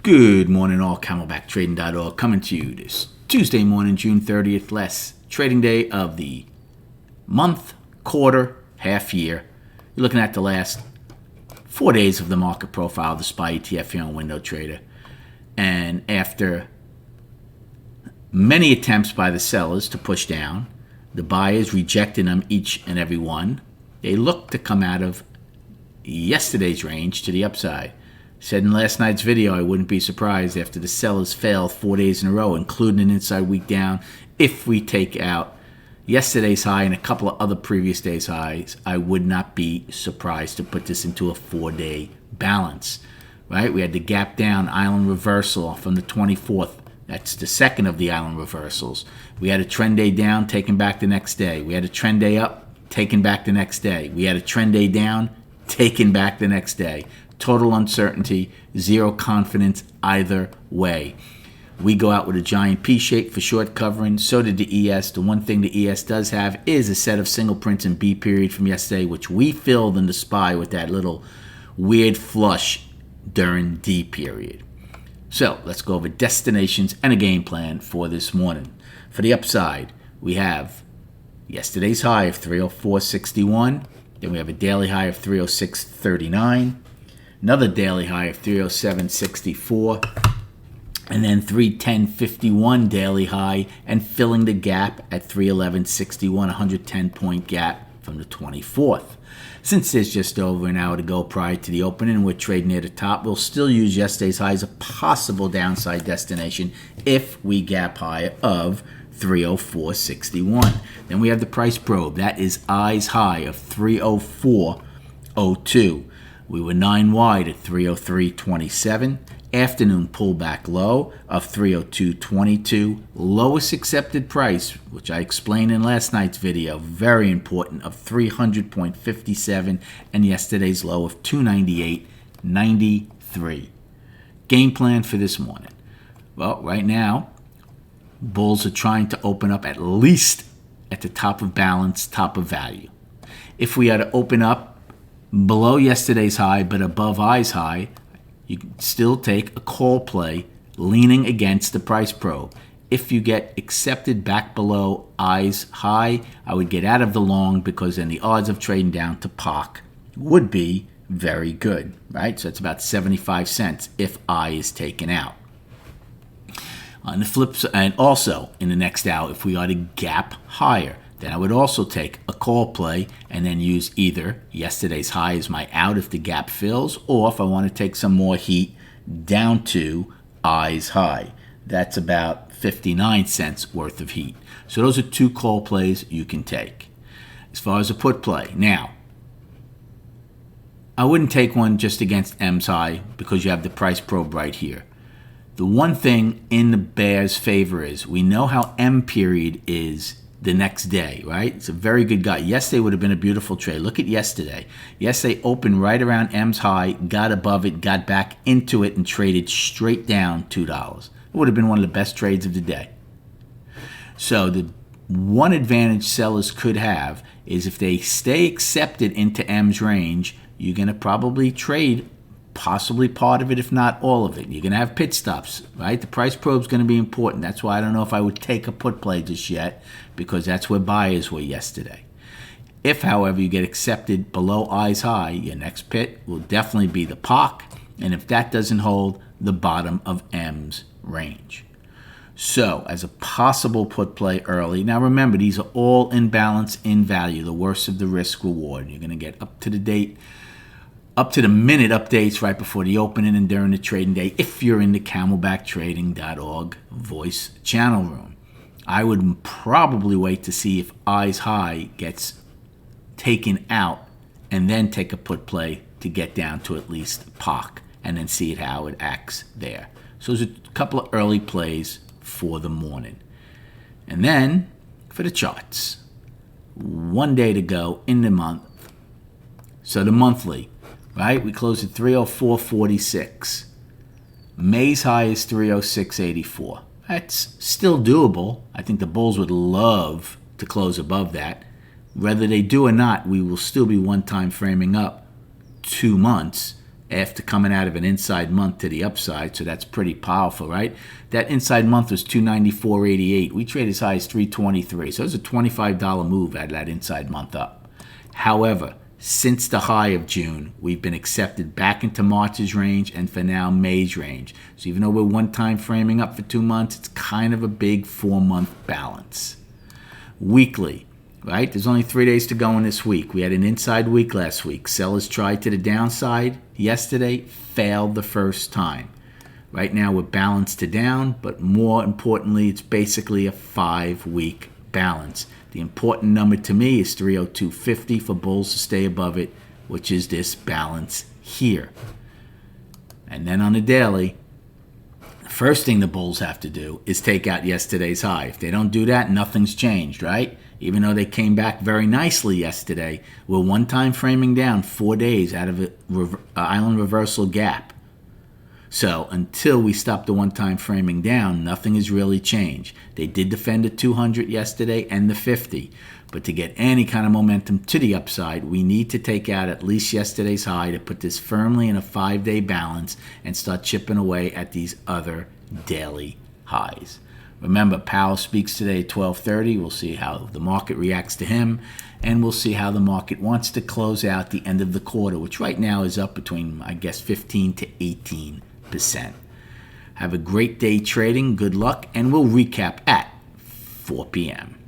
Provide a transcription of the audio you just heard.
Good morning, all. CamelbackTrading.org coming to you this Tuesday morning, June 30th, last trading day of the month, quarter, half year. You're looking at the last 4 days of the market profile of the SPY ETF here on Window Trader. And after many attempts by the sellers to push down, the buyers rejecting them each and every one, they look to come out of yesterday's range to the upside. Said in last night's video, I wouldn't be surprised after the sellers failed 4 days in a row, including an inside week down. If we take out yesterday's high and a couple of other previous days' highs, I would not be surprised to put this into a 4-day balance. Right? We had the gap down island reversal from the 24th. That's the second of the island reversals. We had a trend day down, taken back the next day. We had a trend day up, taken back the next day. We had a trend day down, taken back the next day. Total uncertainty, zero confidence either way. We go out with a giant P shape for short covering. So did the ES. The one thing the ES does have is a set of single prints in B period from yesterday, which we filled in the SPY with that little weird flush during D period. So let's go over destinations and a game plan for this morning. For the upside, we have yesterday's high of 304.61. Then we have a daily high of 306.39. Another daily high of 307.64, and then 310.51 daily high, and filling the gap at 311.61, 110-point gap from the 24th. Since there's just over an hour to go prior to the opening and we're trading near the top, we'll still use yesterday's high as a possible downside destination if we gap higher of 304.61. Then we have the price probe. That is eyes high of 304.02. We were 9 wide at 303.27. Afternoon pullback low of 302.22. Lowest accepted price, which I explained in last night's video, very important, of 300.57. And yesterday's low of 298.93. Game plan for this morning. Well, right now, bulls are trying to open up at least at the top of balance, top of value. If we are to open up below yesterday's high but above eyes high, you can still take a call play leaning against the price probe. If you get accepted back below eyes high, I would get out of the long, because then the odds of trading down to POC would be very good, right? So it's about 75 cents if I is taken out. On the flip side, and also in the next hour, if we are to gap higher, then I would also take a call play and then use either yesterday's high as my out if the gap fills, or if I want to take some more heat, down to eyes high. That's about 59 cents worth of heat. So those are two call plays you can take. As far as a put play, now, I wouldn't take one just against M's high because you have the price probe right here. The one thing in the bear's favor is we know how M period is the next day, right? It's a very good guy. Yesterday would have been a beautiful trade. Look at yesterday. Yesterday opened right around M's high, got above it, got back into it, and traded straight down $2. It would have been one of the best trades of the day. So the one advantage sellers could have is if they stay accepted into M's range, you're going to probably trade possibly part of it, if not all of it. You're going to have pit stops, right? The price probe is going to be important. That's why I don't know if I would take a put play just yet, because that's where buyers were yesterday. If, however, you get accepted below eyes high, your next pit will definitely be the POC, and if that doesn't hold, the bottom of M's range. So, as a possible put play early, now remember, these are all in balance, in value, the worst of the risk reward. You're going to get up to the minute updates right before the opening and during the trading day if you're in the CamelbackTrading.org voice channel room. I would probably wait to see if eyes high gets taken out and then take a put play to get down to at least POC and then see how it acts there. So there's a couple of early plays for the morning. And then for the charts, 1 day to go in the month. So the monthly, right? We closed at 304.46. May's high is 306.84. That's still doable. I think the bulls would love to close above that. Whether they do or not, we will still be one time framing up 2 months after coming out of an inside month to the upside, so that's pretty powerful, right? That inside month was 294.88. We traded as high as 323, so it was a $25 move out of that inside month up. However, since the high of June, we've been accepted back into March's range and for now May's range. So even though we're one-time framing up for 2 months, it's kind of a big 4-month balance. Weekly, right? There's only 3 days to go in this week. We had an inside week last week. Sellers tried to the downside yesterday, failed the first time. Right now we're balanced to down, but more importantly, it's basically a 5-week balance. The important number to me is 302.50 for bulls to stay above it, which is this balance here. And then on the daily, the first thing the bulls have to do is take out yesterday's high. If they don't do that, nothing's changed, right? Even though they came back very nicely yesterday, we're one-time framing down 4 days out of an island reversal gap. So until we stop the one-time framing down, nothing has really changed. They did defend the 200 yesterday and the 50. But to get any kind of momentum to the upside, we need to take out at least yesterday's high to put this firmly in a 5-day balance and start chipping away at these other daily highs. Remember, Powell speaks today at 12:30. We'll see how the market reacts to him, and we'll see how the market wants to close out the end of the quarter, which right now is up between, I guess, 15 to 18%. Have a great day trading. Good luck, and we'll recap at 4 p.m.